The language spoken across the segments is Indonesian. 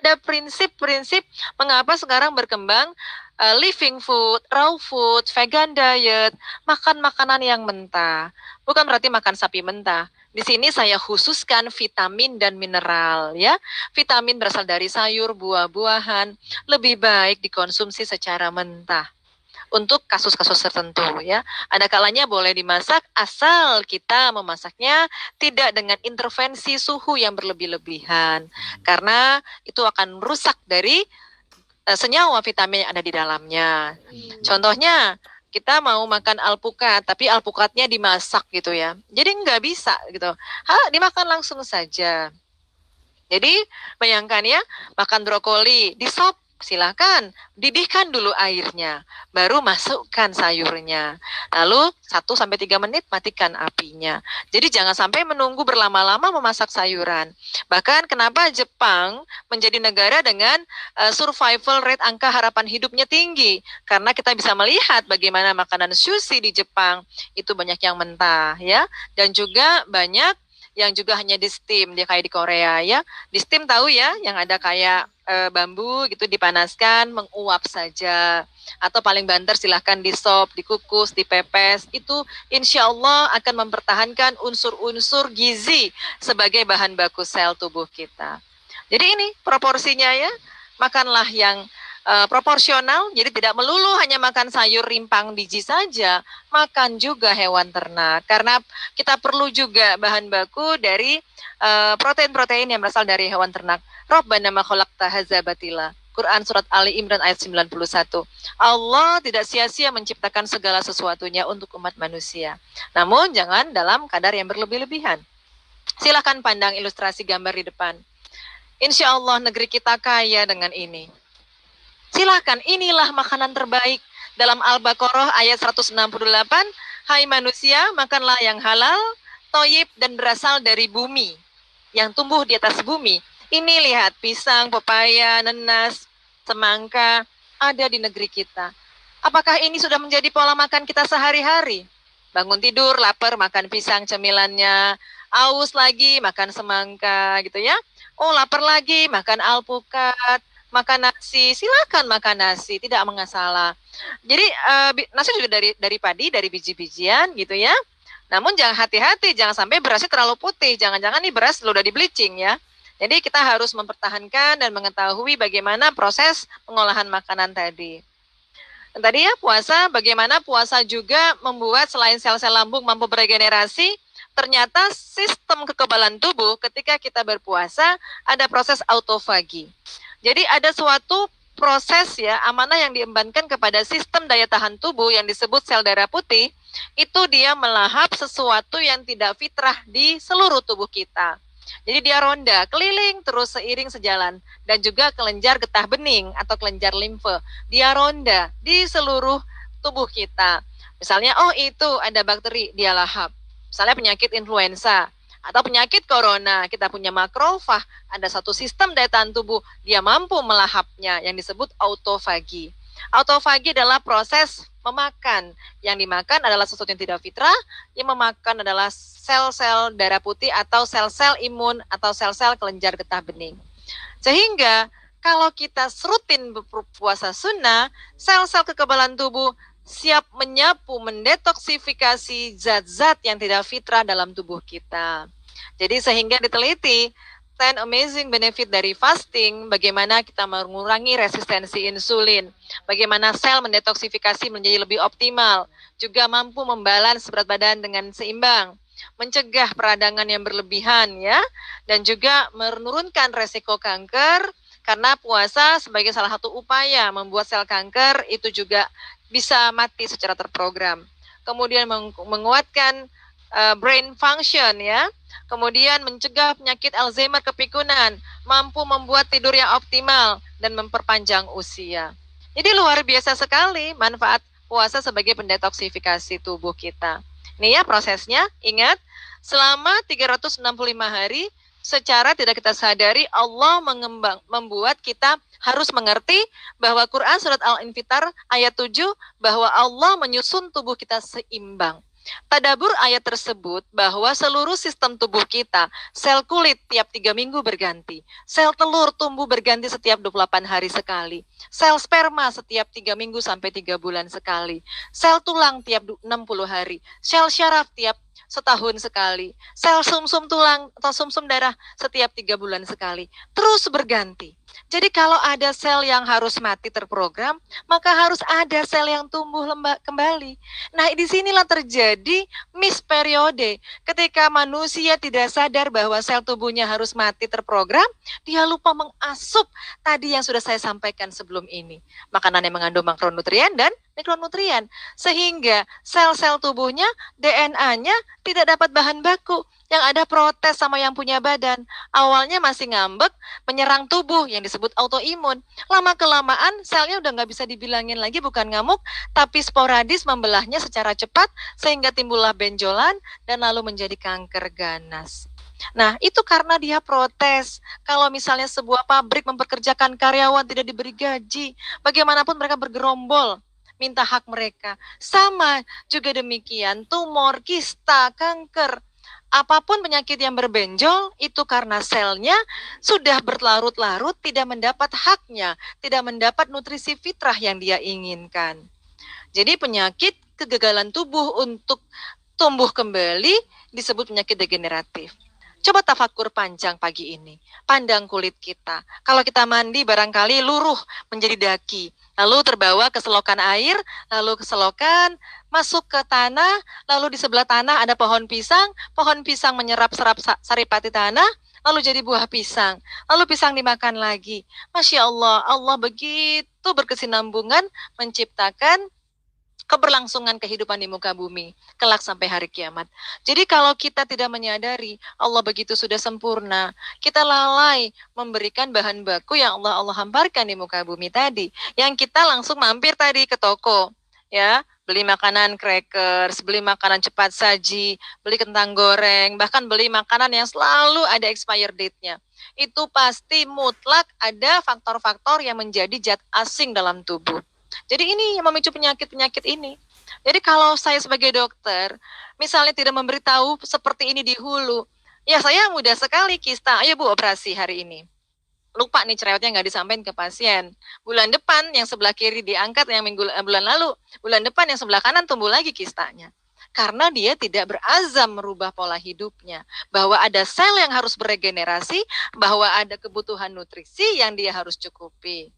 Ada prinsip-prinsip mengapa sekarang berkembang living food, raw food, vegan diet, makan makanan yang mentah. Bukan berarti makan sapi mentah. Di sini saya khususkan vitamin dan mineral ya. Vitamin berasal dari sayur, buah-buahan, lebih baik dikonsumsi secara mentah untuk kasus-kasus tertentu ya. Ada kalanya boleh dimasak asal kita memasaknya tidak dengan intervensi suhu yang berlebih-lebihan karena itu akan merusak dari senyawa vitamin yang ada di dalamnya. Contohnya kita mau makan alpukat, tapi alpukatnya dimasak gitu ya. Jadi nggak bisa gitu. Dimakan langsung saja. Jadi bayangkan ya, makan brokoli, di sop, silakan didihkan dulu airnya, baru masukkan sayurnya. Lalu 1-3 menit matikan apinya. Jadi jangan sampai menunggu berlama-lama memasak sayuran. Bahkan kenapa Jepang menjadi negara dengan survival rate angka harapan hidupnya tinggi? Karena kita bisa melihat bagaimana makanan sushi di Jepang itu banyak yang mentah ya, dan juga banyak yang juga hanya di steam, dia kayak di Korea ya. Di steam tahu ya, yang ada kayak bambu gitu dipanaskan, menguap saja. Atau paling banter silahkan di sop, dikukus, dipepes. Itu insya Allah akan mempertahankan unsur-unsur gizi sebagai bahan baku sel tubuh kita. Jadi ini proporsinya ya, makanlah yang proporsional, jadi tidak melulu hanya makan sayur rimpang biji saja, makan juga hewan ternak, karena kita perlu juga bahan baku dari protein-protein yang berasal dari hewan ternak. Rabbana ma khalaqta hadza batila. Quran surat Ali Imran ayat 91. Allah tidak sia-sia menciptakan segala sesuatunya untuk umat manusia. Namun jangan dalam kadar yang berlebih-lebihan. Silakan pandang ilustrasi gambar di depan. Insya Allah negeri kita kaya dengan ini. Silakan, inilah makanan terbaik. Dalam Al-Baqarah ayat 168, hai manusia, makanlah yang halal, toyib, dan berasal dari bumi, yang tumbuh di atas bumi. Ini lihat, pisang, pepaya, nenas, semangka, ada di negeri kita. Apakah ini sudah menjadi pola makan kita sehari-hari? Bangun tidur, lapar, makan pisang cemilannya, aus lagi, makan semangka, gitu ya. Oh, lapar lagi, makan alpukat, makan nasi, silakan makan nasi, tidak masalah. Jadi nasi juga dari padi, dari biji-bijian gitu ya. Namun jangan hati-hati, jangan sampai berasnya terlalu putih. Jangan-jangan nih beras udah di bleaching ya. Jadi kita harus mempertahankan dan mengetahui bagaimana proses pengolahan makanan tadi. Dan tadi ya puasa, bagaimana puasa juga membuat selain sel-sel lambung mampu beregenerasi, ternyata sistem kekebalan tubuh ketika kita berpuasa ada proses autofagi. Jadi ada suatu proses ya, amanah yang diembankan kepada sistem daya tahan tubuh yang disebut sel darah putih, itu dia melahap sesuatu yang tidak fitrah di seluruh tubuh kita. Jadi dia ronda, keliling terus seiring sejalan, dan juga kelenjar getah bening atau kelenjar limfe. Dia ronda di seluruh tubuh kita. Misalnya, oh itu ada bakteri, dia lahap. Misalnya penyakit influenza, atau penyakit corona, kita punya makrofag, ada satu sistem daya tahan tubuh, dia mampu melahapnya yang disebut autofagi. Autofagi adalah proses memakan. Yang dimakan adalah sesuatu yang tidak fitrah, yang memakan adalah sel-sel darah putih atau sel-sel imun atau sel-sel kelenjar getah bening. Sehingga kalau kita rutin berpuasa sunnah, sel-sel kekebalan tubuh siap menyapu, mendetoksifikasi zat-zat yang tidak fitrah dalam tubuh kita. Jadi sehingga diteliti 10 amazing benefit dari fasting, bagaimana kita mengurangi resistensi insulin, bagaimana sel mendetoksifikasi menjadi lebih optimal, juga mampu membalans berat badan dengan seimbang, mencegah peradangan yang berlebihan ya, dan juga menurunkan resiko kanker, karena puasa sebagai salah satu upaya membuat sel kanker itu juga bisa mati secara terprogram. Kemudian menguatkan brain function ya. Kemudian mencegah penyakit Alzheimer kepikunan, mampu membuat tidur yang optimal dan memperpanjang usia. Jadi luar biasa sekali manfaat puasa sebagai pendetoksifikasi tubuh kita. Ini ya prosesnya, ingat selama 365 hari secara tidak kita sadari Allah membuat kita harus mengerti bahwa Quran surat Al-Infitar ayat 7 bahwa Allah menyusun tubuh kita seimbang. Tadabur ayat tersebut bahwa seluruh sistem tubuh kita, sel kulit tiap 3 minggu berganti, sel telur tumbuh berganti setiap 28 hari sekali, sel sperma setiap 3 minggu sampai 3 bulan sekali, sel tulang tiap 60 hari, sel syaraf tiap setahun sekali, sel sumsum tulang atau sumsum darah setiap 3 bulan sekali, terus berganti. Jadi kalau ada sel yang harus mati terprogram, maka harus ada sel yang tumbuh kembali. Nah, disinilah terjadi miss periode. Ketika manusia tidak sadar bahwa sel tubuhnya harus mati terprogram, dia lupa mengasup tadi yang sudah saya sampaikan sebelum ini. Makanan yang mengandung makronutrien dan mikronutrien. Sehingga sel-sel tubuhnya, DNA-nya tidak dapat bahan baku. Yang ada protes sama yang punya badan. Awalnya masih ngambek, menyerang tubuh yang disebut autoimun. Lama-kelamaan selnya udah nggak bisa dibilangin lagi bukan ngamuk, tapi sporadis membelahnya secara cepat sehingga timbullah benjolan dan lalu menjadi kanker ganas. Nah, itu karena dia protes. Kalau misalnya sebuah pabrik mempekerjakan karyawan tidak diberi gaji, bagaimanapun mereka bergerombol minta hak mereka. Sama juga demikian, tumor, kista, kanker, apapun penyakit yang berbenjol, itu karena selnya sudah berlarut-larut tidak mendapat haknya, tidak mendapat nutrisi fitrah yang dia inginkan. Jadi penyakit kegagalan tubuh untuk tumbuh kembali disebut penyakit degeneratif. Coba tafakur panjang pagi ini. Pandang kulit kita. Kalau kita mandi barangkali luruh menjadi daki. Lalu terbawa ke selokan air, lalu ke selokan, masuk ke tanah, lalu di sebelah tanah ada pohon pisang menyerap saripati tanah, lalu jadi buah pisang. Lalu pisang dimakan lagi. Masya Allah, Allah begitu berkesinambungan menciptakan keberlangsungan kehidupan di muka bumi, kelak sampai hari kiamat. Jadi kalau kita tidak menyadari Allah begitu sudah sempurna, kita lalai memberikan bahan baku yang Allah hamparkan di muka bumi tadi, yang kita langsung mampir tadi ke toko, ya, beli makanan crackers, beli makanan cepat saji, beli kentang goreng, bahkan beli makanan yang selalu ada expired date-nya. Itu pasti mutlak ada faktor-faktor yang menjadi zat asing dalam tubuh. Jadi ini yang memicu penyakit-penyakit ini. Jadi kalau saya sebagai dokter, misalnya tidak memberitahu seperti ini di hulu, ya saya mudah sekali kista, ayo Bu operasi hari ini. Lupa nih cerewetnya nggak disampaikan ke pasien. Bulan depan yang sebelah kiri diangkat yang bulan lalu, bulan depan yang sebelah kanan tumbuh lagi kistanya. Karena dia tidak berazam merubah pola hidupnya. Bahwa ada sel yang harus beregenerasi, bahwa ada kebutuhan nutrisi yang dia harus cukupi.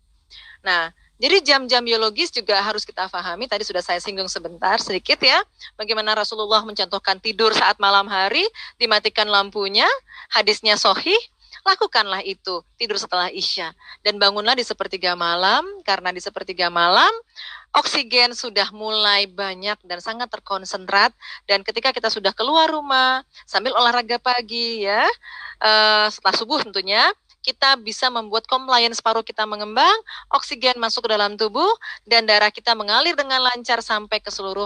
Nah, jadi jam-jam biologis juga harus kita pahami. Tadi sudah saya singgung sebentar, sedikit ya. Bagaimana Rasulullah mencontohkan tidur saat malam hari, dimatikan lampunya, hadisnya sahih. Lakukanlah itu, tidur setelah Isya. Dan bangunlah di sepertiga malam, karena di sepertiga malam, oksigen sudah mulai banyak dan sangat terkonsentrat. Dan ketika kita sudah keluar rumah, sambil olahraga pagi ya, setelah subuh tentunya, kita bisa membuat compliance paru kita mengembang, oksigen masuk ke dalam tubuh, dan darah kita mengalir dengan lancar sampai ke seluruh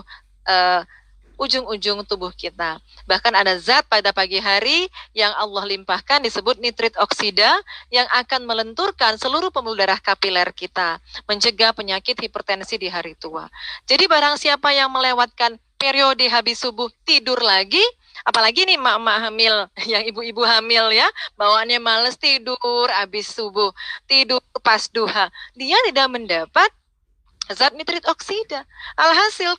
ujung-ujung tubuh kita. Bahkan ada zat pada pagi hari yang Allah limpahkan disebut nitrit oksida yang akan melenturkan seluruh pembuluh darah kapiler kita, mencegah penyakit hipertensi di hari tua. Jadi barang siapa yang melewatkan periode habis subuh tidur lagi, apalagi nih emak-emak hamil, yang ibu-ibu hamil ya, bawaannya males tidur habis subuh, tidur pas duha, dia tidak mendapat zat nitrit oksida. Alhasil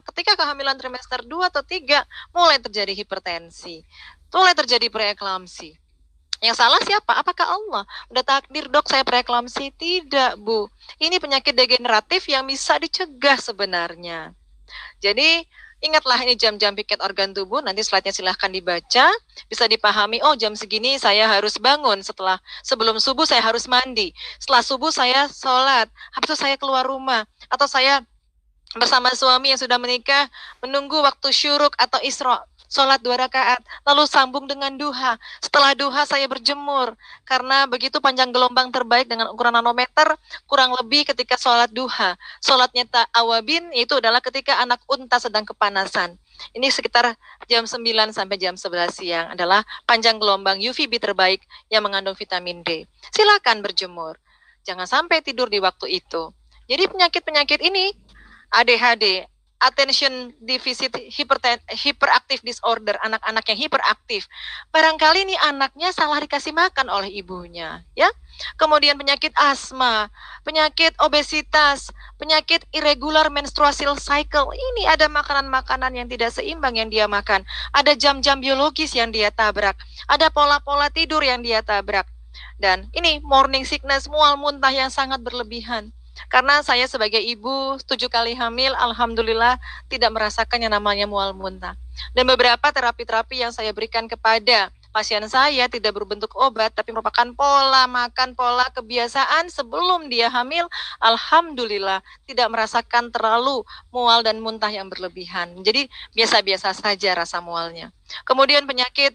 ketika kehamilan trimester 2 atau 3 mulai terjadi hipertensi, mulai terjadi preeklamsi. Yang salah siapa? Apakah Allah? Udah takdir dok saya preeklamsi? Tidak Bu, ini penyakit degeneratif yang bisa dicegah sebenarnya. Jadi ingatlah ini jam-jam piket organ tubuh, nanti slide-nya silahkan dibaca, bisa dipahami, oh jam segini saya harus bangun, sebelum subuh saya harus mandi, setelah subuh saya sholat, habis itu saya keluar rumah, atau saya bersama suami yang sudah menikah, menunggu waktu syuruk atau isra, sholat 2 rakaat, lalu sambung dengan duha. Setelah duha saya berjemur, karena begitu panjang gelombang terbaik dengan ukuran nanometer, kurang lebih ketika sholat duha. Sholatnya awabin itu adalah ketika anak unta sedang kepanasan. Ini sekitar jam 9 sampai jam 11 siang adalah panjang gelombang UVB terbaik yang mengandung vitamin D. Silakan berjemur. Jangan sampai tidur di waktu itu. Jadi penyakit-penyakit ini, ADHD, attention deficit hyperactive disorder, anak-anak yang hiperaktif. Barangkali ini anaknya salah dikasih makan oleh ibunya, ya. Kemudian penyakit asma, penyakit obesitas, penyakit irregular menstrual cycle. Ini ada makanan-makanan yang tidak seimbang yang dia makan. Ada jam-jam biologis yang dia tabrak. Ada pola-pola tidur yang dia tabrak. Dan ini morning sickness, mual muntah yang sangat berlebihan. Karena saya sebagai ibu 7 kali hamil, alhamdulillah tidak merasakan yang namanya mual muntah. Dan beberapa terapi-terapi yang saya berikan kepada pasien saya tidak berbentuk obat, tapi merupakan pola makan, pola kebiasaan sebelum dia hamil. Alhamdulillah tidak merasakan terlalu mual dan muntah yang berlebihan. Jadi biasa-biasa saja rasa mualnya. Kemudian penyakit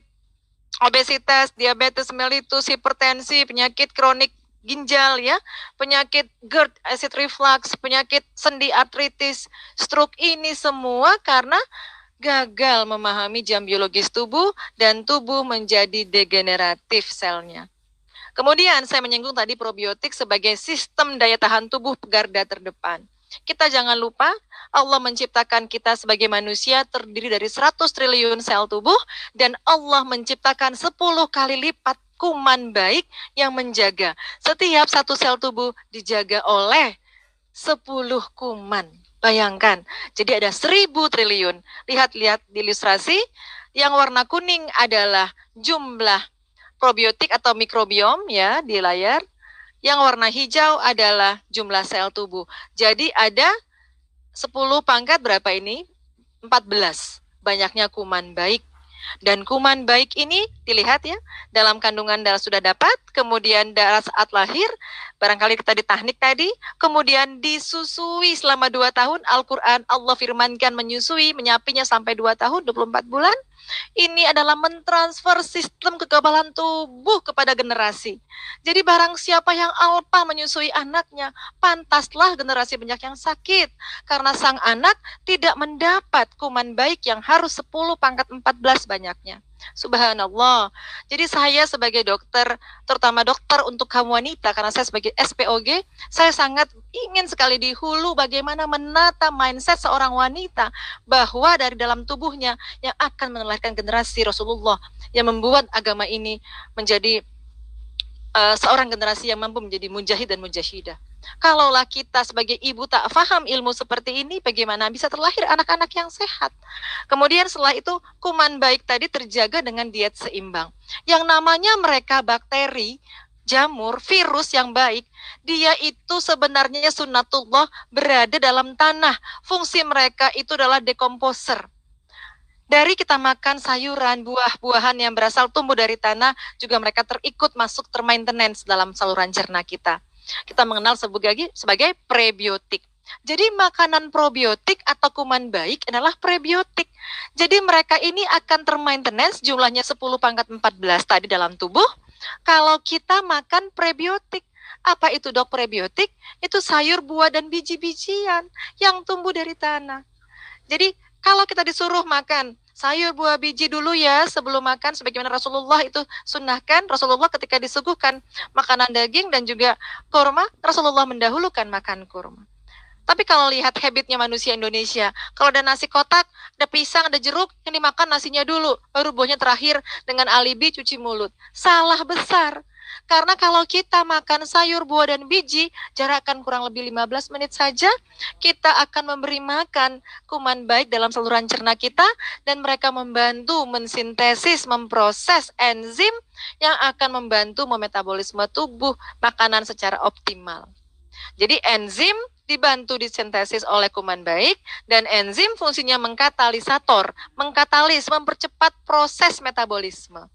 obesitas, diabetes mellitus, hipertensi, penyakit kronik ginjal ya, penyakit GERD, acid reflux, penyakit sendi artritis, stroke, ini semua karena gagal memahami jam biologis tubuh dan tubuh menjadi degeneratif selnya. Kemudian saya menyinggung tadi probiotik sebagai sistem daya tahan tubuh garda terdepan. Kita jangan lupa Allah menciptakan kita sebagai manusia terdiri dari 100 triliun sel tubuh dan Allah menciptakan 10 kali lipat kuman baik yang menjaga. Setiap satu sel tubuh dijaga oleh 10 kuman. Bayangkan, jadi ada 1000 triliun. Lihat-lihat di ilustrasi, yang warna kuning adalah jumlah probiotik atau mikrobiom ya di layar. Yang warna hijau adalah jumlah sel tubuh. Jadi ada 10 pangkat berapa ini? 14. Banyaknya kuman baik. Dan kuman baik ini dilihat ya, dalam kandungan darah sudah dapat, kemudian darah saat lahir, barangkali kita di teknik tadi, kemudian disusui selama 2 tahun, Al-Quran Allah firmankan menyusui, menyapinya sampai 2 tahun, 24 bulan. Ini adalah mentransfer sistem kekebalan tubuh kepada generasi. Jadi barang siapa yang alpa menyusui anaknya, pantaslah generasi banyak yang sakit. Karena sang anak tidak mendapat kuman baik yang harus 10 pangkat 14 banyaknya. Subhanallah. Jadi saya sebagai dokter, terutama dokter untuk kaum wanita, karena saya sebagai SPOG, saya sangat ingin sekali di hulu bagaimana menata mindset seorang wanita, bahwa dari dalam tubuhnya yang akan melahirkan generasi Rasulullah, yang membuat agama ini menjadi seorang generasi yang mampu menjadi mujahid dan mujahidah. Kalaulah kita sebagai ibu tak faham ilmu seperti ini, bagaimana bisa terlahir anak-anak yang sehat? Kemudian setelah itu, kuman baik tadi terjaga dengan diet seimbang. Yang namanya mereka bakteri, jamur, virus yang baik, dia itu sebenarnya sunnatullah berada dalam tanah. Fungsi mereka itu adalah dekomposer. Dari kita makan sayuran, buah-buahan yang berasal tumbuh dari tanah, juga mereka terikut masuk termaintenance dalam saluran cerna kita. Kita mengenal sebagai prebiotik. Jadi makanan probiotik atau kuman baik adalah prebiotik. Jadi mereka ini akan termaintenance jumlahnya 10 pangkat 14 tadi dalam tubuh. Kalau kita makan prebiotik. Apa itu dok prebiotik? Itu sayur, buah, dan biji-bijian yang tumbuh dari tanah. Jadi kalau kita disuruh makan sayur, buah, biji dulu ya sebelum makan, sebagaimana Rasulullah itu sunnahkan. Rasulullah ketika disuguhkan makanan daging dan juga kurma, Rasulullah mendahulukan makan kurma. Tapi kalau lihat habitnya manusia Indonesia, kalau ada nasi kotak, ada pisang, ada jeruk, yang dimakan nasinya dulu, baru buahnya terakhir dengan alibi cuci mulut. Salah besar. Karena kalau kita makan sayur, buah, dan biji, jarak akan kurang lebih 15 menit saja, kita akan memberi makan kuman baik dalam saluran cerna kita, dan mereka membantu mensintesis, memproses enzim yang akan membantu memetabolisme tubuh makanan secara optimal. Jadi enzim dibantu disintesis oleh kuman baik, dan enzim fungsinya mengkatalisator, mengkatalis, mempercepat proses metabolisme.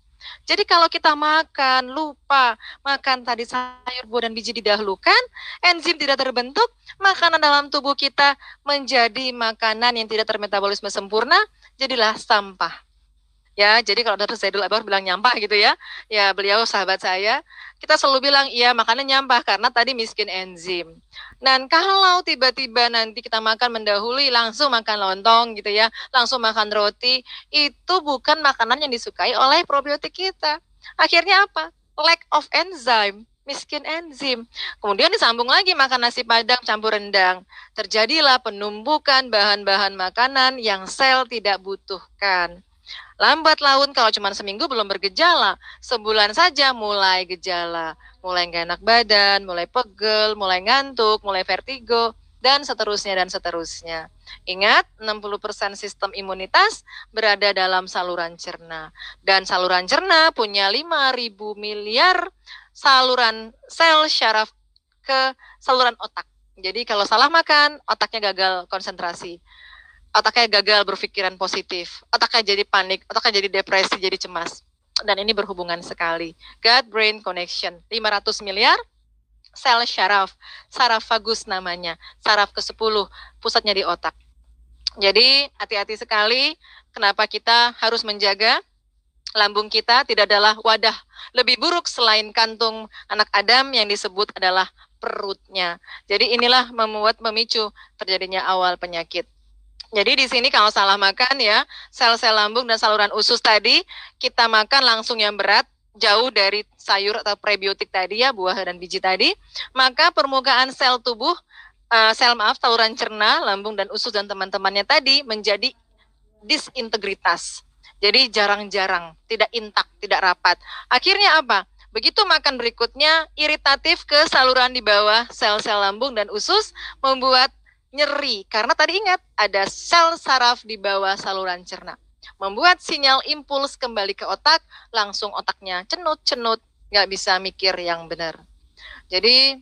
Jadi kalau kita makan, lupa makan tadi sayur, buah, dan biji didahulukan, enzim tidak terbentuk, makanan dalam tubuh kita menjadi makanan yang tidak termetabolisme sempurna, jadilah sampah. Ya, jadi kalau Dr. Zaidul Abawar bilang nyampah gitu ya, ya beliau sahabat saya, kita selalu bilang, iya makanan nyampah karena tadi miskin enzim. Dan kalau tiba-tiba nanti kita makan mendahului, langsung makan lontong gitu ya, langsung makan roti, itu bukan makanan yang disukai oleh probiotik kita. Akhirnya apa? Lack of enzyme. miskin enzim. Kemudian disambung lagi makan nasi padang campur rendang. Terjadilah penumpukan bahan-bahan makanan yang sel tidak butuhkan. Lambat laun kalau cuma seminggu belum bergejala, sebulan saja mulai gejala. Mulai nggak enak badan, mulai pegel, mulai ngantuk, mulai vertigo, dan seterusnya dan seterusnya. Ingat, 60% sistem imunitas berada dalam saluran cerna. Dan saluran cerna punya 5.000 miliar saluran sel syaraf ke saluran otak. Jadi kalau salah makan, otaknya gagal konsentrasi. Otaknya gagal berpikiran positif, otaknya jadi panik, otaknya jadi depresi, jadi cemas. Dan ini berhubungan sekali. Gut-brain connection, 500 miliar sel syaraf, saraf-vagus namanya, saraf ke-10, pusatnya di otak. Jadi hati-hati sekali, kenapa kita harus menjaga lambung kita tidak adalah wadah lebih buruk selain kantung anak Adam yang disebut adalah perutnya. Jadi inilah memicu terjadinya awal penyakit. Jadi di sini kalau salah makan ya, sel-sel lambung dan saluran usus tadi, kita makan langsung yang berat, jauh dari sayur atau prebiotik tadi ya, buah dan biji tadi, maka permukaan sel tubuh, saluran cerna, lambung dan usus dan teman-temannya tadi menjadi disintegritas. Jadi jarang-jarang, tidak intak, tidak rapat. Akhirnya apa? Begitu makan berikutnya, iritatif ke saluran di bawah sel-sel lambung dan usus, membuat nyeri, karena tadi ingat ada sel saraf di bawah saluran cerna, membuat sinyal impuls kembali ke otak, langsung otaknya cenut-cenut, nggak bisa mikir yang benar. Jadi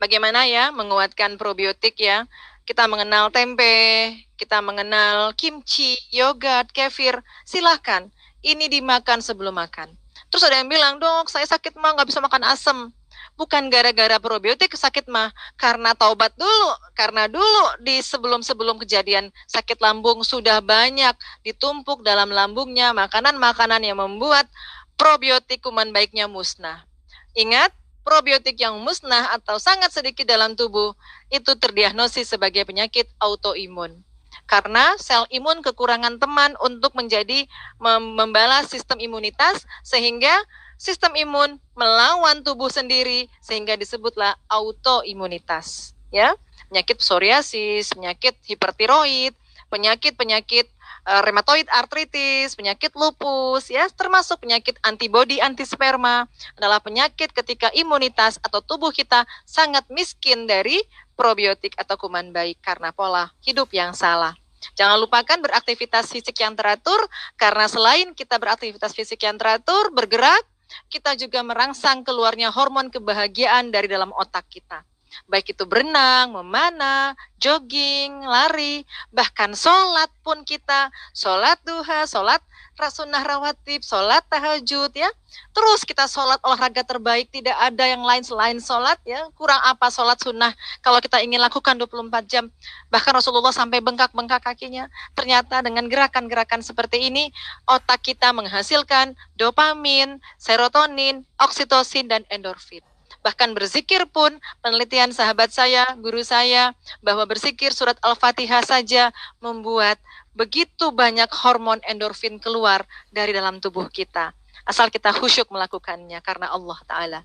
bagaimana ya menguatkan probiotik ya? Kita mengenal tempe, kita mengenal kimchi, yogurt, kefir, silahkan. Ini dimakan sebelum makan. Terus ada yang bilang, dok saya sakit mah nggak bisa makan asam. Bukan gara-gara probiotik sakit mah, karena taubat dulu. Karena dulu di sebelum-sebelum kejadian sakit lambung sudah banyak ditumpuk dalam lambungnya makanan-makanan yang membuat probiotik kuman baiknya musnah. Ingat, probiotik yang musnah atau sangat sedikit dalam tubuh itu terdiagnosis sebagai penyakit autoimun. Karena sel imun kekurangan teman untuk menjadi membalas sistem imunitas sehingga sistem imun melawan tubuh sendiri sehingga disebutlah autoimunitas, ya. Penyakit psoriasis, penyakit hipertiroid, penyakit-penyakit rheumatoid arthritis, penyakit lupus, ya, termasuk penyakit antibodi antisperma adalah penyakit ketika imunitas atau tubuh kita sangat miskin dari probiotik atau kuman baik karena pola hidup yang salah. Jangan lupakan beraktivitas fisik yang teratur, karena selain kita beraktivitas fisik yang teratur, bergerak, kita juga merangsang keluarnya hormon kebahagiaan dari dalam otak kita. Baik itu berenang, memanah, jogging, lari, bahkan sholat pun kita, sholat duha, sholat sunnah rawatib, sholat tahajud ya. Terus kita sholat olahraga terbaik, tidak ada yang lain selain sholat ya. Kurang apa sholat sunnah kalau kita ingin lakukan 24 jam. Bahkan Rasulullah sampai bengkak-bengkak kakinya. Ternyata dengan gerakan-gerakan seperti ini, otak kita menghasilkan dopamin, serotonin, oksitosin, dan endorfin. Bahkan berzikir pun, penelitian sahabat saya, guru saya, bahwa berzikir surat Al-Fatihah saja membuat begitu banyak hormon endorfin keluar dari dalam tubuh kita. Asal kita khusyuk melakukannya karena Allah Ta'ala.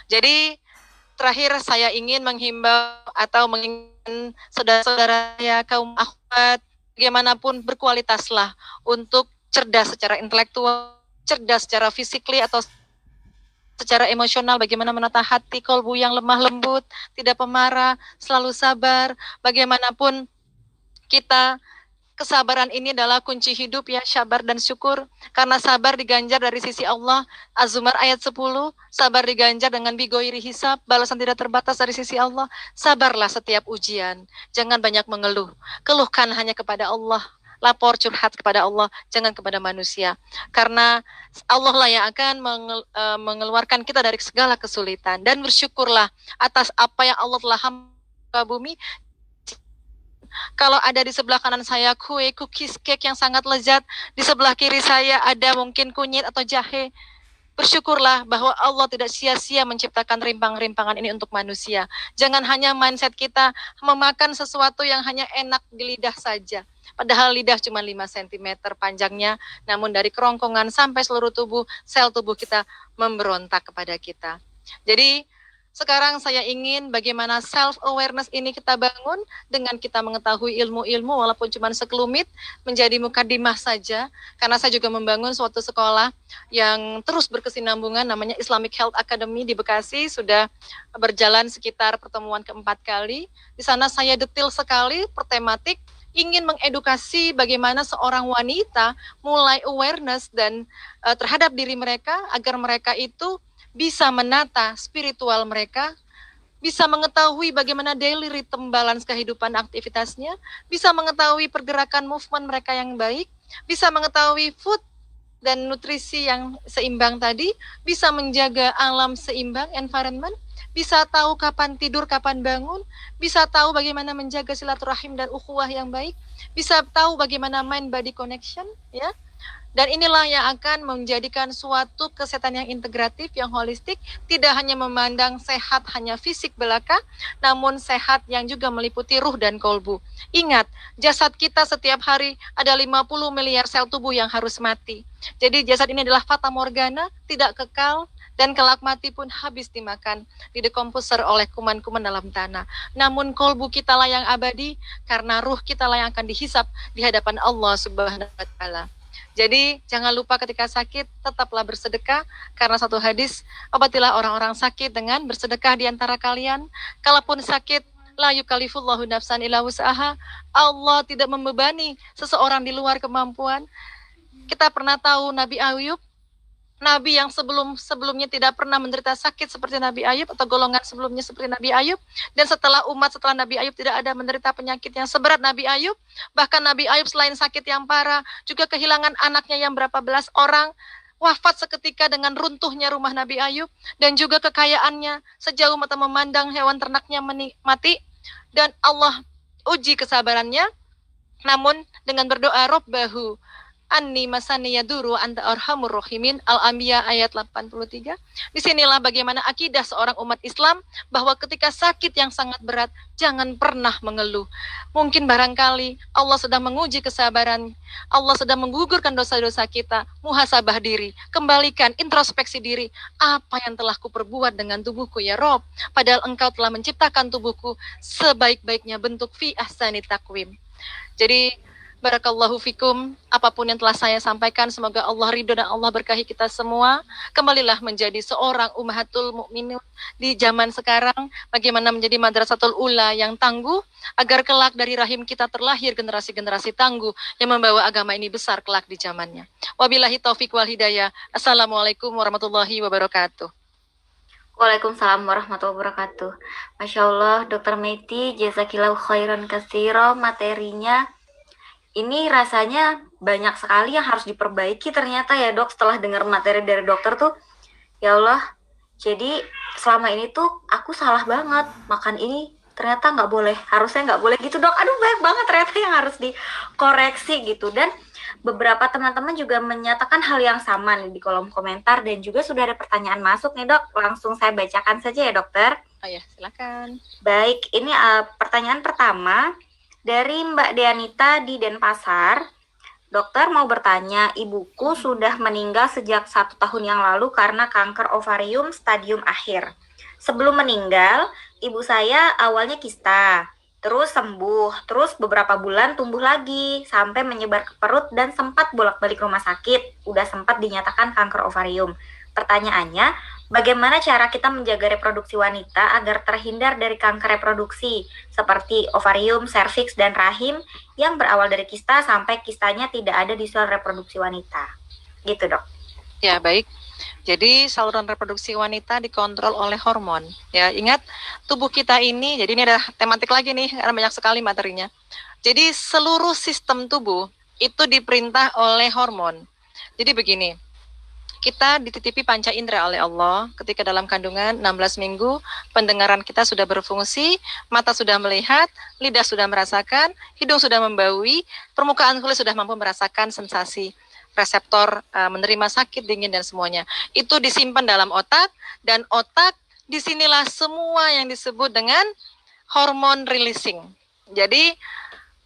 Jadi terakhir saya ingin menghimbau atau mengingatkan saudara-saudara ya, kaum akhwat, bagaimanapun berkualitaslah untuk cerdas secara intelektual, cerdas secara fisikly atau secara emosional, bagaimana menata hati kolbu yang lemah lembut, tidak pemarah, selalu sabar. Bagaimanapun kita, kesabaran ini adalah kunci hidup ya, sabar dan syukur. Karena sabar diganjar dari sisi Allah. Az-Zumar ayat 10, sabar diganjar dengan bigoiri hisab, balasan tidak terbatas dari sisi Allah. Sabarlah setiap ujian, jangan banyak mengeluh. Keluhkan hanya kepada Allah. Lapor, curhat kepada Allah, jangan kepada manusia. Karena Allah lah yang akan mengeluarkan kita dari segala kesulitan. Dan bersyukurlah atas apa yang Allah telah hampa bumi. Kalau ada di sebelah kanan saya kue, cookies, cake yang sangat lezat, di sebelah kiri saya ada mungkin kunyit atau jahe, bersyukurlah bahwa Allah tidak sia-sia menciptakan rimpang-rimpangan ini untuk manusia. Jangan hanya mindset kita memakan sesuatu yang hanya enak di lidah saja. Padahal lidah cuma 5 cm panjangnya, namun dari kerongkongan sampai seluruh tubuh, sel tubuh kita memberontak kepada kita. Jadi sekarang saya ingin bagaimana self-awareness ini kita bangun dengan kita mengetahui ilmu-ilmu walaupun cuma sekelumit menjadi mukadimah saja. Karena saya juga membangun suatu sekolah yang terus berkesinambungan namanya Islamic Health Academy di Bekasi. Sudah berjalan sekitar pertemuan keempat kali. Di sana saya detail sekali per tematik ingin mengedukasi bagaimana seorang wanita mulai awareness dan terhadap diri mereka agar mereka itu bisa menata spiritual mereka, bisa mengetahui bagaimana daily rhythm balance kehidupan aktivitasnya, bisa mengetahui pergerakan movement mereka yang baik, bisa mengetahui food dan nutrisi yang seimbang tadi, bisa menjaga alam seimbang, environment, bisa tahu kapan tidur, kapan bangun, bisa tahu bagaimana menjaga silaturahim dan ukhuwah yang baik, bisa tahu bagaimana mind body connection, ya. Dan inilah yang akan menjadikan suatu kesehatan yang integratif, yang holistik, tidak hanya memandang sehat hanya fisik belaka, namun sehat yang juga meliputi ruh dan kolbu. Ingat, jasad kita setiap hari ada 50 miliar sel tubuh yang harus mati. Jadi jasad ini adalah fata morgana, tidak kekal, dan kelak mati pun habis dimakan, didekomposer oleh kuman-kuman dalam tanah. Namun kolbu kita lah yang abadi, karena ruh kita lah yang akan dihisap di hadapan Allah Subhanahu wa Ta'ala. Jadi jangan lupa ketika sakit tetaplah bersedekah, karena satu hadis, obatilah orang-orang sakit dengan bersedekah di antara kalian. Kalaupun sakit, la yukallifullahu nafsan illa wus'aha. Allah tidak membebani seseorang di luar kemampuan. Kita pernah tahu Nabi Ayub, Nabi yang sebelumnya tidak pernah menderita sakit seperti Nabi Ayub, atau golongan sebelumnya seperti Nabi Ayub, dan setelah Nabi Ayub tidak ada menderita penyakit yang seberat Nabi Ayub. Bahkan Nabi Ayub selain sakit yang parah, juga kehilangan anaknya yang berapa belas orang, wafat seketika dengan runtuhnya rumah Nabi Ayub, dan juga kekayaannya sejauh mata memandang hewan ternaknya mati, dan Allah uji kesabarannya, namun dengan berdoa Robbahu Anni masani yaduru anta arhamur rahimin, Al-Anbiya ayat 83. Disinilah bagaimana akidah seorang umat Islam, bahwa ketika sakit yang sangat berat, jangan pernah mengeluh. Mungkin barangkali Allah sedang menguji kesabaran, Allah sedang menggugurkan dosa-dosa kita. Muhasabah diri, kembalikan, introspeksi diri. Apa yang telah kuperbuat dengan tubuhku ya Rob? Padahal engkau telah menciptakan tubuhku sebaik-baiknya bentuk fi ahsani takwim. Jadi barakallahu fikum, apapun yang telah saya sampaikan, semoga Allah ridho dan Allah berkahi kita semua. Kembalilah menjadi seorang ummahatul mukminin di zaman sekarang, bagaimana menjadi madrasatul ula yang tangguh, agar kelak dari rahim kita terlahir generasi-generasi tangguh yang membawa agama ini besar kelak di zamannya. Wabillahi taufik wal hidayah. Assalamualaikum warahmatullahi wabarakatuh. Waalaikumsalam warahmatullahi wabarakatuh. Masya Allah, Dr. Meti, jazakillahu khairan katsiro, materinya ini rasanya banyak sekali yang harus diperbaiki ternyata ya dok, setelah dengar materi dari dokter tuh, ya Allah, jadi selama ini tuh aku salah banget, makan ini ternyata nggak boleh, harusnya nggak boleh gitu dok, aduh banyak banget ternyata yang harus dikoreksi gitu. Dan beberapa teman-teman juga menyatakan hal yang sama nih di kolom komentar, dan juga sudah ada pertanyaan masuk nih dok, langsung saya bacakan saja ya dokter. Oh ya, silakan. Baik, ini pertanyaan pertama dari Mbak Deanita di Denpasar. Dokter mau bertanya, ibuku sudah meninggal sejak 1 tahun yang lalu karena kanker ovarium stadium akhir. Sebelum meninggal, ibu saya awalnya kista, terus sembuh, terus beberapa bulan tumbuh lagi, sampai menyebar ke perut dan sempat bolak-balik rumah sakit, udah sempat dinyatakan kanker ovarium. Pertanyaannya, bagaimana cara kita menjaga reproduksi wanita agar terhindar dari kanker reproduksi seperti ovarium, serviks, dan rahim yang berawal dari kista sampai kistanya tidak ada di sel reproduksi wanita? Gitu dok. Ya baik. Jadi saluran reproduksi wanita dikontrol oleh hormon. Ya ingat, tubuh kita ini, jadi ini ada tematik lagi nih karena banyak sekali materinya. Jadi seluruh sistem tubuh itu diperintah oleh hormon. Jadi begini, kita dititipi panca indera oleh Allah ketika dalam kandungan 16 minggu, pendengaran kita sudah berfungsi, mata sudah melihat, lidah sudah merasakan, hidung sudah membaui, permukaan kulit sudah mampu merasakan sensasi, reseptor menerima sakit, dingin, dan semuanya. Itu disimpan dalam otak, dan otak disinilah semua yang disebut dengan hormon releasing. Jadi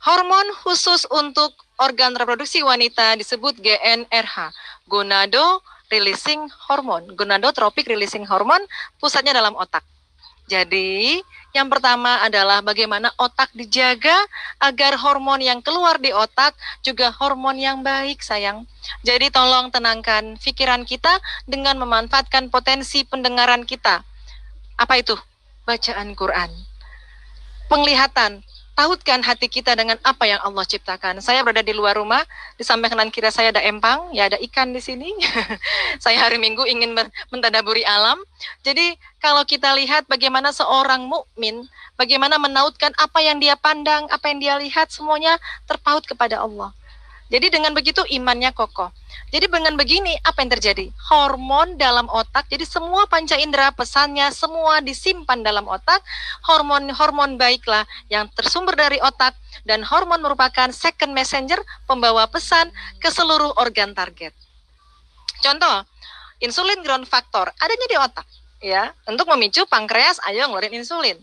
hormon khusus untuk organ reproduksi wanita disebut GnRH, gonado releasing hormone, gonadotrophic releasing hormone, pusatnya dalam otak. Jadi, yang pertama adalah bagaimana otak dijaga agar hormon yang keluar di otak juga hormon yang baik, sayang. Jadi tolong tenangkan pikiran kita dengan memanfaatkan potensi pendengaran kita. Apa itu? Bacaan Quran. Penglihatan. Tautkan hati kita dengan apa yang Allah ciptakan. Saya berada di luar rumah, di samping kanan kiri saya ada empang, ya ada ikan di sini. Saya hari Minggu ingin mentadaburi alam. Jadi kalau kita lihat bagaimana seorang mukmin, bagaimana menautkan apa yang dia pandang, apa yang dia lihat, semuanya terpaut kepada Allah. Jadi dengan begitu imannya kokoh. Jadi dengan begini apa yang terjadi? Hormon dalam otak, jadi semua panca indera pesannya semua disimpan dalam otak. Hormon baiklah yang tersumber dari otak, dan hormon merupakan second messenger, pembawa pesan ke seluruh organ target. Contoh, insulin growth factor adanya di otak, ya, untuk memicu pankreas ayo ngeluarin insulin.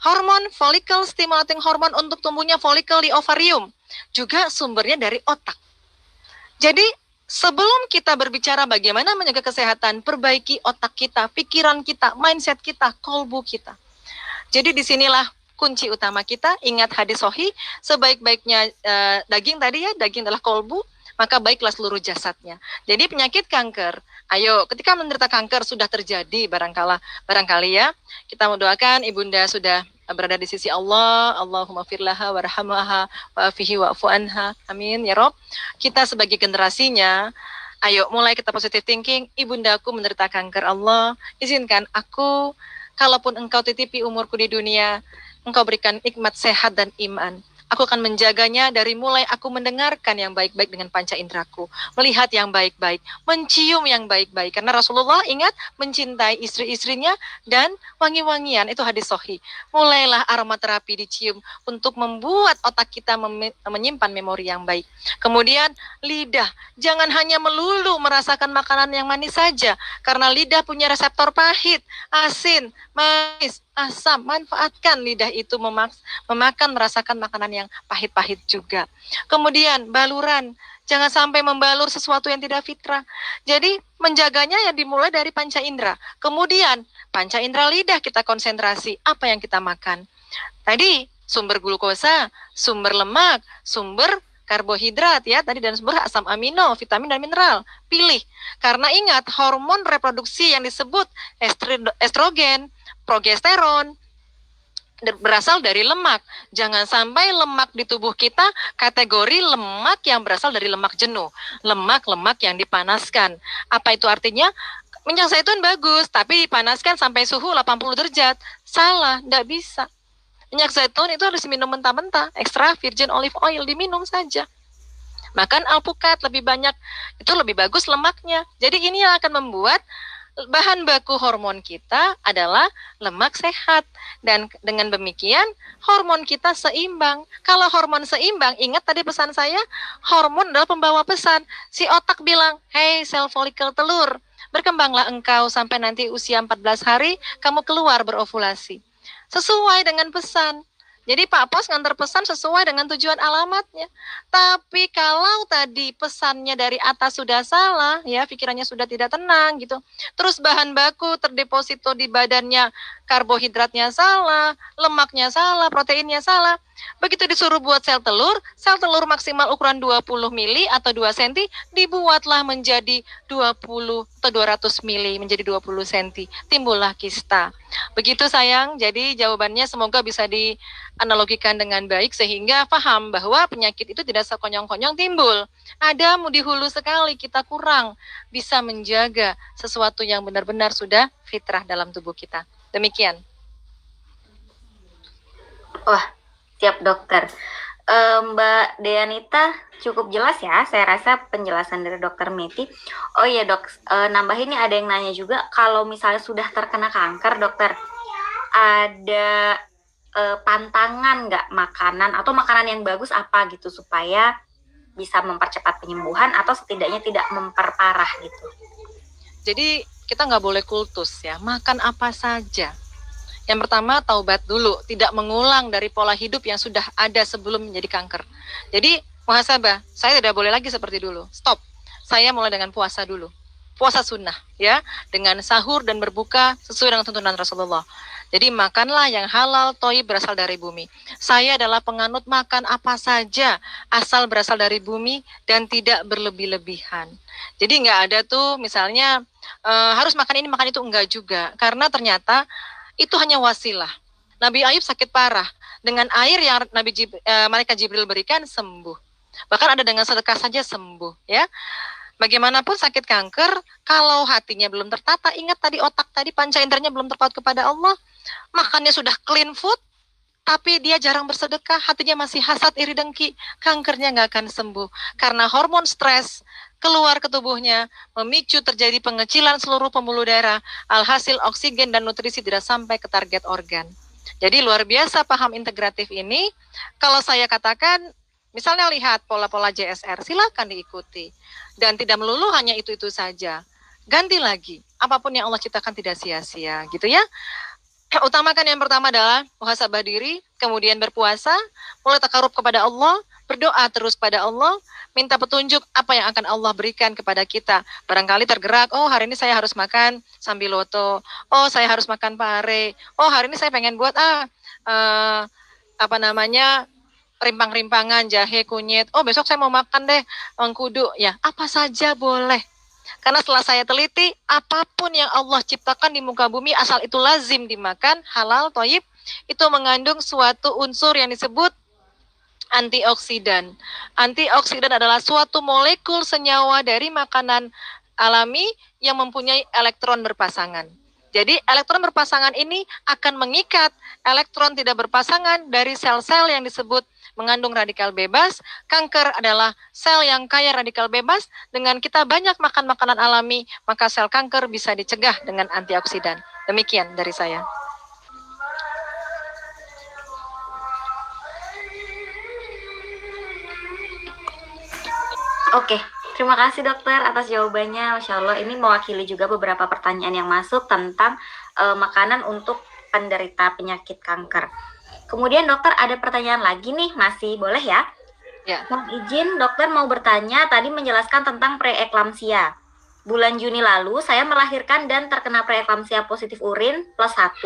Hormon follicle stimulating hormone untuk tumbuhnya folikel di ovarium juga sumbernya dari otak. Jadi sebelum kita berbicara bagaimana menjaga kesehatan, perbaiki otak kita, pikiran kita, mindset kita, kolbu kita. Jadi disinilah kunci utama kita. Ingat hadis sahih, sebaik-baiknya daging tadi ya, daging adalah kolbu, maka baiklah seluruh jasadnya. Jadi penyakit kanker, ayo ketika menderita kanker sudah terjadi barangkali ya, kita mendoakan ibunda sudah berada di sisi Allah. Allahumma firlaha warhamha wa'afihi wa'fu anha. Amin ya Rob. Kita sebagai generasinya, ayo mulai kita positive thinking. Ibundaku menderita kanker, Allah izinkan aku, kalaupun engkau titipi umurku di dunia, engkau berikan nikmat sehat dan iman. Aku akan menjaganya dari mulai aku mendengarkan yang baik-baik dengan panca inderaku, melihat yang baik-baik, mencium yang baik-baik. Karena Rasulullah ingat mencintai istri-istrinya dan wangi-wangian, itu hadis sahih. Mulailah aromaterapi dicium untuk membuat otak kita menyimpan memori yang baik. Kemudian lidah, jangan hanya melulu merasakan makanan yang manis saja, karena lidah punya reseptor pahit, asin, manis, asam. Manfaatkan lidah itu memakan, merasakan makanan yang pahit-pahit juga. Kemudian baluran, jangan sampai membalur sesuatu yang tidak fitrah. Jadi menjaganya yang dimulai dari panca indera. Kemudian panca indera lidah kita konsentrasi apa yang kita makan. Tadi sumber glukosa, sumber lemak, sumber karbohidrat ya tadi, dan sumber asam amino, vitamin dan mineral. Pilih. Karena ingat hormon reproduksi yang disebut estrogen, progesteron berasal dari lemak. Jangan sampai lemak di tubuh kita kategori lemak yang berasal dari lemak jenuh, lemak-lemak yang dipanaskan. Apa itu artinya? Minyak zaitun bagus, tapi dipanaskan sampai suhu 80 derajat. Salah, tidak bisa. Minyak zaitun itu harus diminum mentah-mentah, extra virgin olive oil, diminum saja. Makan alpukat lebih banyak, itu lebih bagus lemaknya. Jadi ini yang akan membuat bahan baku hormon kita adalah lemak sehat. Dan dengan demikian hormon kita seimbang. Kalau hormon seimbang, ingat tadi pesan saya, hormon adalah pembawa pesan. Si otak bilang, hey sel folikel telur, berkembanglah engkau sampai nanti usia 14 hari kamu keluar berovulasi. Sesuai dengan pesan. Jadi Pak Pos ngantar pesan sesuai dengan tujuan alamatnya. Tapi kalau tadi pesannya dari atas sudah salah, ya pikirannya sudah tidak tenang gitu. Terus bahan baku terdeposito di badannya, karbohidratnya salah, lemaknya salah, proteinnya salah. Begitu disuruh buat sel telur maksimal ukuran 20 mili atau 2 cm, dibuatlah menjadi 20 atau 200 mili, menjadi 20 cm. Timbullah kista. Begitu sayang, jadi jawabannya semoga bisa dianalogikan dengan baik sehingga paham bahwa penyakit itu tidak sekonyong-konyong timbul. Ada di hulu sekali kita kurang bisa menjaga sesuatu yang benar-benar sudah fitrah dalam tubuh kita. Demikian. Wah, siap dokter. Mbak Deanita cukup jelas ya, saya rasa penjelasan dari dokter Meti. Oh iya dok, nambahin nih ada yang nanya juga, kalau misalnya sudah terkena kanker dokter, ada pantangan nggak makanan atau makanan yang bagus apa gitu supaya bisa mempercepat penyembuhan atau setidaknya tidak memperparah gitu? Jadi kita nggak boleh kultus ya, makan apa saja. Yang pertama, taubat dulu, tidak mengulang dari pola hidup yang sudah ada sebelum menjadi kanker. Jadi, muhasabah, saya tidak boleh lagi seperti dulu. Stop. Saya mulai dengan puasa dulu. puasa sunnah ya, dengan sahur dan berbuka sesuai dengan tuntunan Rasulullah. Jadi makanlah yang halal, thayyib, berasal dari bumi. Saya adalah penganut makan apa saja asal berasal dari bumi dan tidak berlebih-lebihan. Jadi nggak ada tuh misalnya harus makan ini makan itu, enggak juga. Karena ternyata itu hanya wasilah. Nabi Ayub sakit parah, dengan air yang Malaikat Jibril berikan sembuh. Bahkan ada dengan sedekah saja sembuh ya. Bagaimanapun sakit kanker, kalau hatinya belum tertata, ingat tadi otak tadi panca inderanya belum terpaut kepada Allah, makannya sudah clean food, tapi dia jarang bersedekah, hatinya masih hasad, iri, dengki, kankernya nggak akan sembuh. Karena hormon stres keluar ke tubuhnya, memicu terjadi pengecilan seluruh pembuluh darah, alhasil oksigen dan nutrisi tidak sampai ke target organ. Jadi luar biasa paham integratif ini. Kalau saya katakan, misalnya lihat pola-pola JSR, silakan diikuti. Dan tidak melulu hanya itu-itu saja. Ganti lagi, apapun yang Allah ciptakan tidak sia-sia, gitu ya. Utamakan yang pertama adalah muhasabah diri, kemudian berpuasa, mulai takarub kepada Allah, berdoa terus pada Allah, minta petunjuk apa yang akan Allah berikan kepada kita. Barangkali tergerak, oh hari ini saya harus makan sambiloto, oh saya harus makan pare, oh hari ini saya pengen buat rimpang-rimpangan, jahe, kunyit, oh besok saya mau makan deh mengkudu, ya apa saja boleh. Karena setelah saya teliti, apapun yang Allah ciptakan di muka bumi, asal itu lazim dimakan, halal, thayyib, itu mengandung suatu unsur yang disebut antioksidan. Antioksidan adalah suatu molekul senyawa dari makanan alami yang mempunyai elektron berpasangan. Jadi elektron berpasangan ini akan mengikat elektron tidak berpasangan dari sel-sel yang disebut mengandung radikal bebas. Kanker adalah sel yang kaya radikal bebas. Dengan kita banyak makan makanan alami, maka sel kanker bisa dicegah dengan antioksidan. Demikian dari saya. Oke, terima kasih dokter atas jawabannya. Masya Allah, ini mewakili juga beberapa pertanyaan yang masuk tentang makanan untuk penderita penyakit kanker. Kemudian dokter ada pertanyaan lagi nih, masih boleh ya? Ya. Mohon izin dokter mau bertanya, tadi menjelaskan tentang preeklamsia. Bulan Juni lalu saya melahirkan dan terkena preeklamsia positif urin +1.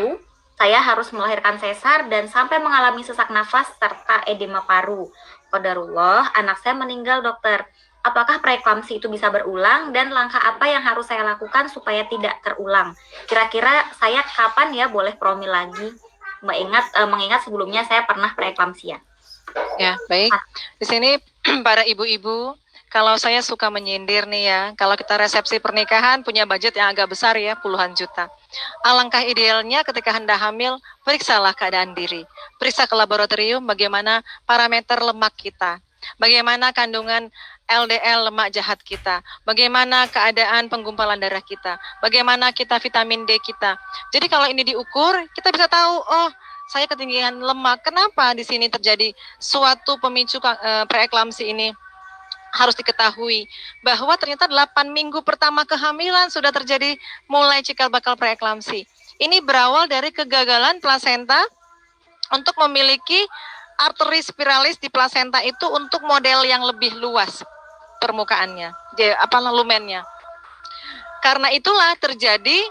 Saya harus melahirkan sesar dan sampai mengalami sesak nafas serta edema paru. Qadarullah, anak saya meninggal dokter. Apakah preeklamsi itu bisa berulang dan langkah apa yang harus saya lakukan supaya tidak terulang? Kira-kira saya kapan ya boleh promil lagi? Mengingat sebelumnya saya pernah preeklamsia. Ya, baik. Di sini para ibu-ibu, kalau saya suka menyindir nih ya, kalau kita resepsi pernikahan punya budget yang agak besar ya, puluhan juta. Alangkah idealnya ketika hendak hamil, periksalah keadaan diri. Periksa ke laboratorium bagaimana parameter lemak kita, bagaimana kandungan LDL lemak jahat kita, bagaimana keadaan penggumpalan darah kita, bagaimana kita vitamin D kita. Jadi kalau ini diukur, kita bisa tahu, oh saya ketinggian lemak. Kenapa di sini terjadi suatu pemicu preeklamsi ini? Harus diketahui bahwa ternyata 8 minggu pertama kehamilan sudah terjadi mulai cikal bakal preeklamsi. Ini berawal dari kegagalan plasenta untuk memiliki arteri spiralis di plasenta itu untuk model yang lebih luas permukaannya, lumennya. Karena itulah terjadi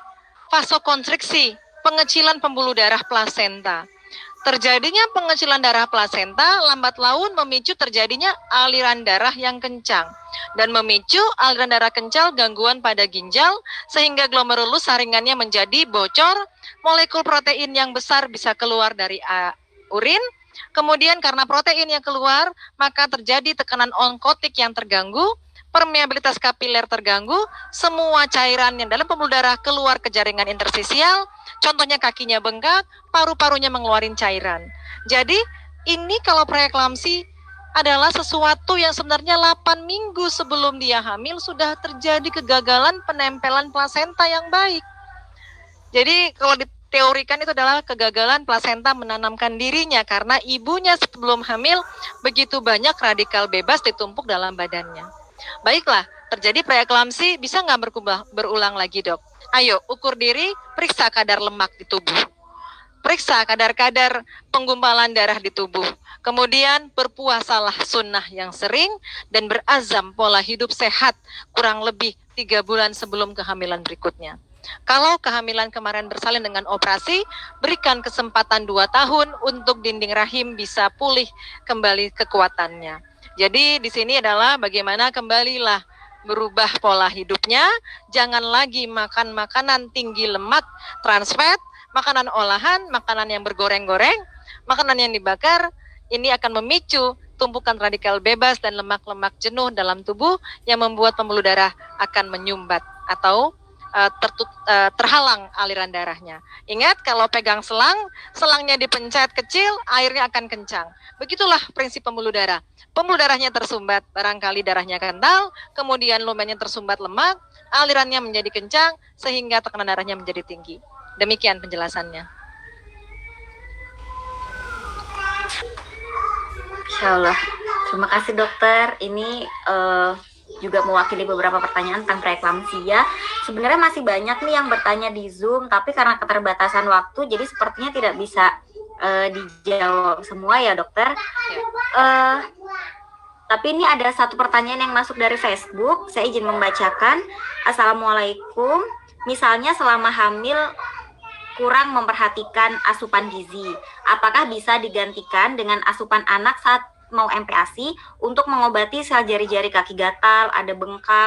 vasokonstriksi, pengecilan pembuluh darah plasenta. Terjadinya pengecilan darah plasenta lambat laun memicu terjadinya aliran darah yang kencang dan memicu aliran darah kencang gangguan pada ginjal sehingga glomerulus saringannya menjadi bocor, molekul protein yang besar bisa keluar dari urin. Kemudian karena protein yang keluar, maka terjadi tekanan onkotik yang terganggu, permeabilitas kapiler terganggu, semua cairan yang dalam pembuluh darah keluar ke jaringan interstisial, contohnya kakinya bengkak, paru-parunya mengeluarkan cairan. Jadi ini kalau preeklamsi adalah sesuatu yang sebenarnya 8 minggu sebelum dia hamil sudah terjadi kegagalan penempelan plasenta yang baik. Jadi kalau diteorikan itu adalah kegagalan plasenta menanamkan dirinya karena ibunya sebelum hamil begitu banyak radikal bebas ditumpuk dalam badannya. Baiklah, terjadi preeklamsi, bisa nggak berulang lagi dok? Ayo, ukur diri, periksa kadar lemak di tubuh. Periksa kadar-kadar penggumpalan darah di tubuh. Kemudian berpuasalah sunnah yang sering dan berazam pola hidup sehat kurang lebih 3 bulan sebelum kehamilan berikutnya. Kalau kehamilan kemarin bersalin dengan operasi, berikan kesempatan 2 tahun untuk dinding rahim bisa pulih kembali kekuatannya. Jadi di sini adalah bagaimana kembalilah berubah pola hidupnya, jangan lagi makan makanan tinggi lemak, trans fat, makanan olahan, makanan yang bergoreng-goreng, makanan yang dibakar, ini akan memicu tumpukan radikal bebas dan lemak-lemak jenuh dalam tubuh yang membuat pembuluh darah akan menyumbat atau terhalang aliran darahnya. Ingat, kalau pegang selang, selangnya dipencet kecil, airnya akan kencang. Begitulah prinsip pembuluh darah. Pembuluh darahnya tersumbat, barangkali darahnya kental, kemudian lumennya tersumbat lemak, alirannya menjadi kencang, sehingga tekanan darahnya menjadi tinggi. Demikian penjelasannya. Insya Allah. Terima kasih dokter. Ini juga mewakili beberapa pertanyaan tentang preeklamsia. Sebenarnya masih banyak nih yang bertanya di Zoom, tapi karena keterbatasan waktu, jadi sepertinya tidak bisa dijawab semua ya dokter. Tapi ini ada satu pertanyaan yang masuk dari Facebook. Saya izin membacakan. Assalamualaikum. Misalnya selama hamil kurang memperhatikan asupan gizi, apakah bisa digantikan dengan asupan anak saat mau MPASI untuk mengobati sel jari-jari kaki gatal, ada bengkak,